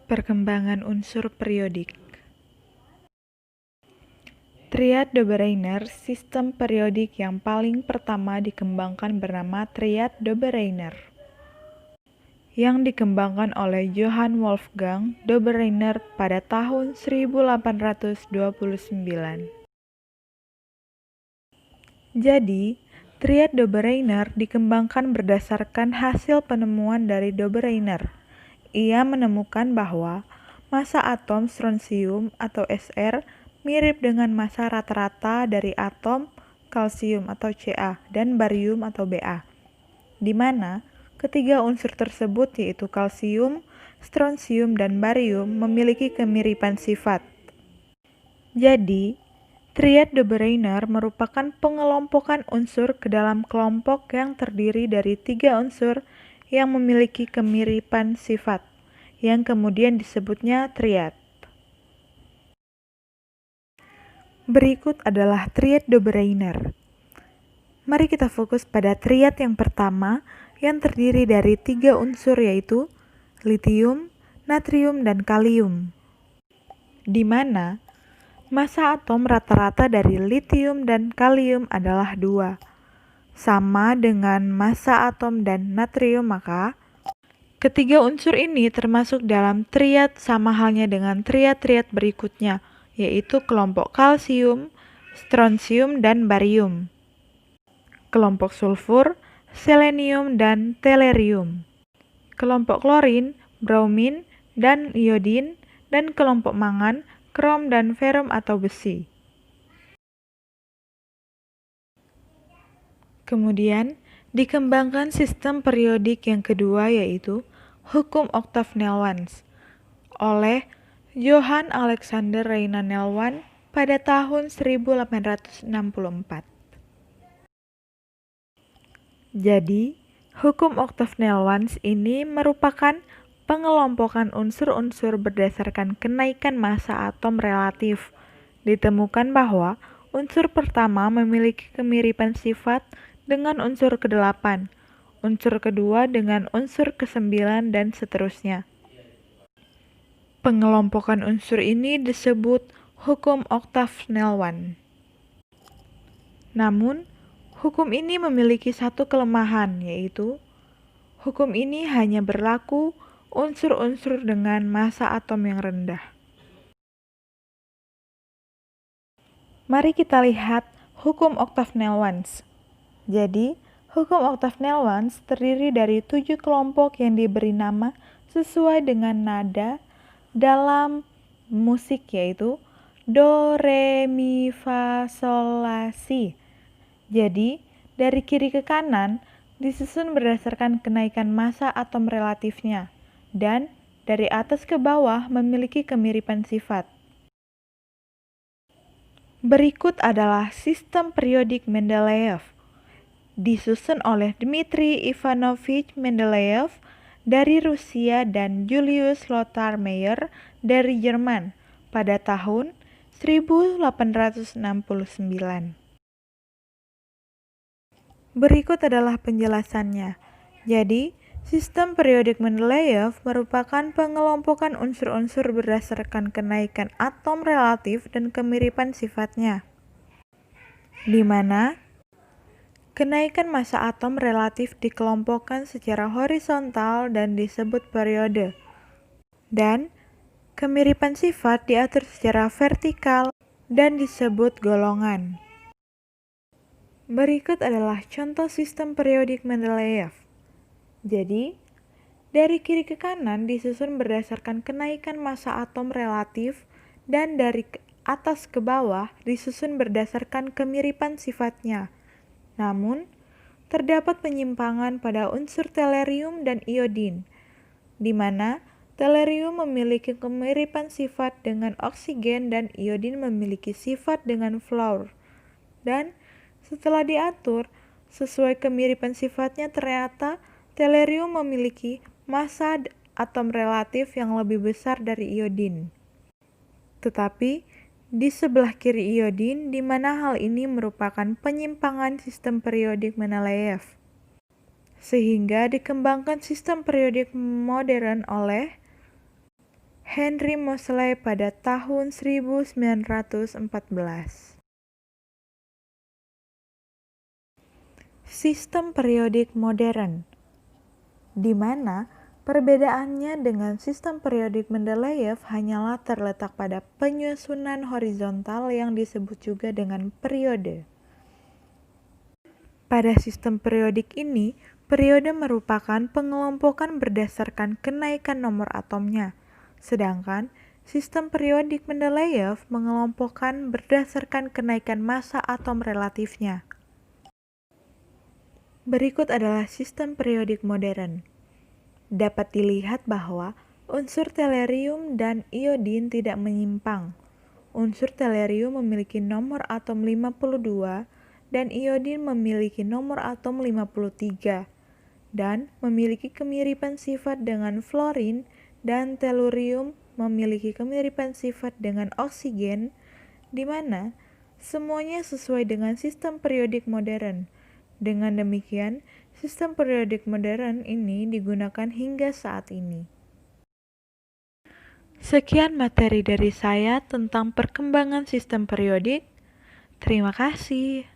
Perkembangan unsur periodik. Triad Dobereiner, sistem periodik yang paling pertama dikembangkan bernama Triad Dobereiner, yang dikembangkan oleh Johann Wolfgang Dobereiner pada tahun 1829. Jadi, Triad Dobereiner dikembangkan berdasarkan hasil penemuan dari Dobereiner. Ia menemukan bahwa massa atom strontium atau Sr mirip dengan massa rata-rata dari atom kalsium atau Ca dan barium atau Ba, di mana ketiga unsur tersebut yaitu kalsium, strontium, dan barium memiliki kemiripan sifat. Jadi, Triad Dobereiner merupakan pengelompokan unsur ke dalam kelompok yang terdiri dari tiga unsur yang memiliki kemiripan sifat, yang kemudian disebutnya triad. Berikut adalah Triad Dobereiner. Mari kita fokus pada triad yang pertama yang terdiri dari tiga unsur yaitu litium, natrium, dan kalium, di mana massa atom rata-rata dari litium dan kalium adalah 2, sama dengan massa atom dan natrium, maka ketiga unsur ini termasuk dalam triad sama halnya dengan triad-triad berikutnya, yaitu kelompok kalsium, strontium, dan barium, kelompok sulfur, selenium, dan tellurium, kelompok klorin, bromin, dan iodin, dan kelompok mangan, krom, dan ferum atau besi. Kemudian, dikembangkan sistem periodik yang kedua yaitu hukum oktav Nelwans oleh Johann Alexander Reinhard Nelwan pada tahun 1864. Jadi, hukum oktav Nelwans ini merupakan pengelompokan unsur-unsur berdasarkan kenaikan massa atom relatif. Ditemukan bahwa unsur pertama memiliki kemiripan sifat dengan unsur ke-8, unsur kedua dengan unsur ke-9, dan seterusnya. Pengelompokan unsur ini disebut hukum oktav Nelwan. Namun, hukum ini memiliki satu kelemahan, yaitu hukum ini hanya berlaku unsur-unsur dengan massa atom yang rendah. Mari kita lihat hukum oktav Nelwans. Jadi, hukum oktav Nelwans terdiri dari 7 kelompok yang diberi nama sesuai dengan nada dalam musik yaitu do, re, mi, fa, sol, la, si. Jadi, dari kiri ke kanan disusun berdasarkan kenaikan massa atom relatifnya dan dari atas ke bawah memiliki kemiripan sifat. Berikut adalah sistem periodik Mendeleev, disusun oleh Dmitri Ivanovich Mendeleev dari Rusia dan Julius Lothar Meyer dari Jerman pada tahun 1869. Berikut adalah penjelasannya. Jadi, sistem periodik Mendeleev merupakan pengelompokan unsur-unsur berdasarkan kenaikan atom relatif dan kemiripan sifatnya, di mana kenaikan massa atom relatif dikelompokkan secara horizontal dan disebut periode, dan kemiripan sifat diatur secara vertikal dan disebut golongan. Berikut adalah contoh sistem periodik Mendeleev. Jadi, dari kiri ke kanan disusun berdasarkan kenaikan massa atom relatif dan dari atas ke bawah disusun berdasarkan kemiripan sifatnya. Namun, terdapat penyimpangan pada unsur tellurium dan iodin, di mana tellurium memiliki kemiripan sifat dengan oksigen dan iodin memiliki sifat dengan fluor. Dan setelah diatur sesuai kemiripan sifatnya, ternyata tellurium memiliki massa atom relatif yang lebih besar dari iodin. Tetapi di sebelah kiri iodin, di mana hal ini merupakan penyimpangan sistem periodik Mendeleev. Sehingga dikembangkan sistem periodik modern oleh Henry Moseley pada tahun 1914. Sistem periodik modern, di mana perbedaannya dengan sistem periodik Mendeleev hanyalah terletak pada penyusunan horizontal yang disebut juga dengan periode. Pada sistem periodik ini, periode merupakan pengelompokan berdasarkan kenaikan nomor atomnya, sedangkan sistem periodik Mendeleev mengelompokkan berdasarkan kenaikan massa atom relatifnya. Berikut adalah sistem periodik modern. Dapat dilihat bahwa unsur tellurium dan iodin tidak menyimpang. Unsur tellurium memiliki nomor atom 52 dan iodin memiliki nomor atom 53 dan memiliki kemiripan sifat dengan fluorin, dan tellurium memiliki kemiripan sifat dengan oksigen, di mana semuanya sesuai dengan sistem periodik modern. Dengan demikian, sistem periodik modern ini digunakan hingga saat ini. Sekian materi dari saya tentang perkembangan sistem periodik. Terima kasih.